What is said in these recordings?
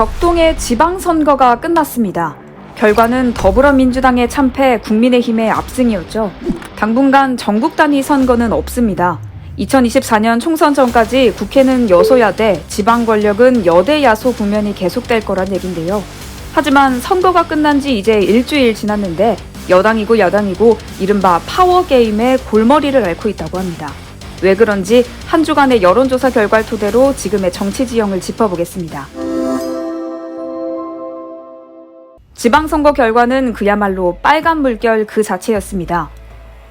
격동의 지방선거가 끝났습니다. 결과는 더불어민주당의 참패, 국민의힘의 압승이었죠. 당분간 전국 단위 선거는 없습니다. 2024년 총선 전까지 국회는 여소야대, 지방 권력은 여대 야소 국면이 계속될 거란 얘긴데요. 하지만 선거가 끝난 지 이제 일주일 지났는데 여당이고 야당이고 이른바 파워게임의 골머리를 앓고 있다고 합니다. 왜 그런지 한 주간의 여론조사 결과를 토대로 지금의 정치 지형을 짚어보겠습니다. 지방선거 결과는 그야말로 빨간 물결 그 자체였습니다.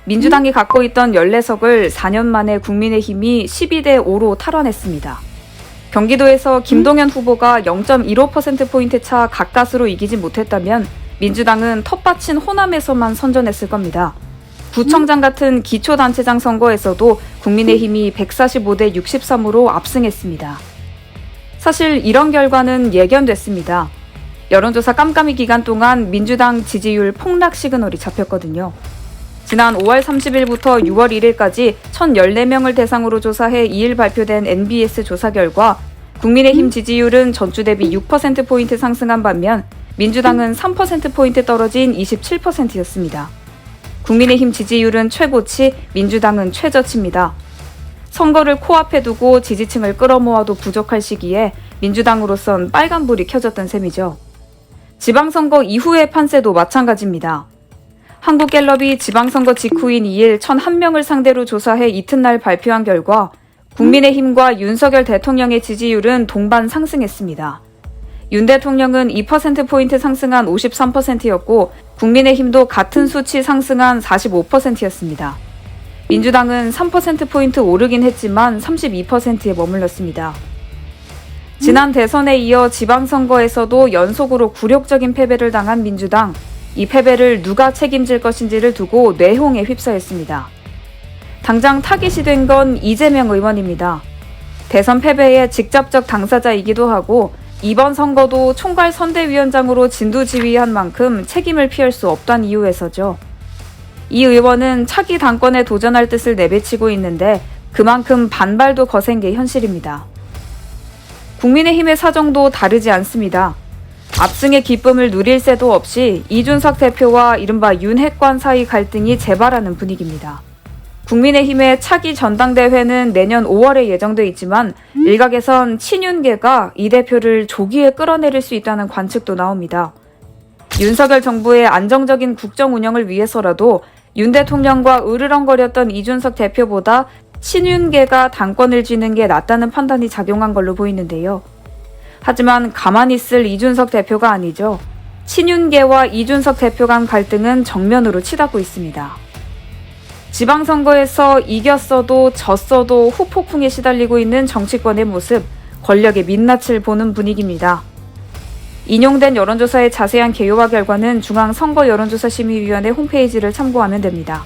민주당이 갖고 있던 14석을 4년 만에 국민의힘이 12대5로 탈환했습니다. 경기도에서 김동연 후보가 0.15%포인트 차 가까스로 이기지 못했다면 민주당은 텃밭인 호남에서만 선전했을 겁니다. 구청장 같은 기초단체장 선거에서도 국민의힘이 145대 63으로 압승했습니다. 사실 이런 결과는 예견됐습니다. 여론조사 깜깜이 기간 동안 민주당 지지율 폭락 시그널이 잡혔거든요. 지난 5월 30일부터 6월 1일까지 1,014명을 대상으로 조사해 2일 발표된 NBS 조사 결과 국민의힘 지지율은 전주 대비 6%포인트 상승한 반면 민주당은 3%포인트 떨어진 27%였습니다. 국민의힘 지지율은 최고치, 민주당은 최저치입니다. 선거를 코앞에 두고 지지층을 끌어모아도 부족할 시기에 민주당으로선 빨간불이 켜졌던 셈이죠. 지방선거 이후의 판세도 마찬가지입니다. 한국갤럽이 지방선거 직후인 2일 1,001명을 상대로 조사해 이튿날 발표한 결과 국민의힘과 윤석열 대통령의 지지율은 동반 상승했습니다. 윤 대통령은 2%포인트 상승한 53%였고 국민의힘도 같은 수치 상승한 45%였습니다. 민주당은 3%포인트 오르긴 했지만 32%에 머물렀습니다. 지난 대선에 이어 지방선거에서도 연속으로 굴욕적인 패배를 당한 민주당, 이 패배를 누가 책임질 것인지를 두고 뇌홍에 휩싸였습니다. 당장 타깃이 된 건 이재명 의원입니다. 대선 패배의 직접적 당사자이기도 하고 이번 선거도 총괄 선대위원장으로 진두지휘한 만큼 책임을 피할 수 없다는 이유에서죠. 이 의원은 차기 당권에 도전할 뜻을 내비치고 있는데 그만큼 반발도 거센 게 현실입니다. 국민의힘의 사정도 다르지 않습니다. 압승의 기쁨을 누릴 새도 없이 이준석 대표와 이른바 윤핵관 사이 갈등이 재발하는 분위기입니다. 국민의힘의 차기 전당대회는 내년 5월에 예정돼 있지만 일각에선 친윤계가 이 대표를 조기에 끌어내릴 수 있다는 관측도 나옵니다. 윤석열 정부의 안정적인 국정 운영을 위해서라도 윤 대통령과 으르렁거렸던 이준석 대표보다 친윤계가 당권을 쥐는 게 낫다는 판단이 작용한 걸로 보이는데요. 하지만 가만히 있을 이준석 대표가 아니죠. 친윤계와 이준석 대표 간 갈등은 정면으로 치닫고 있습니다. 지방선거에서 이겼어도 졌어도 후폭풍에 시달리고 있는 정치권의 모습, 권력의 민낯을 보는 분위기입니다. 인용된 여론조사의 자세한 개요와 결과는 중앙선거여론조사심의위원회 홈페이지를 참고하면 됩니다.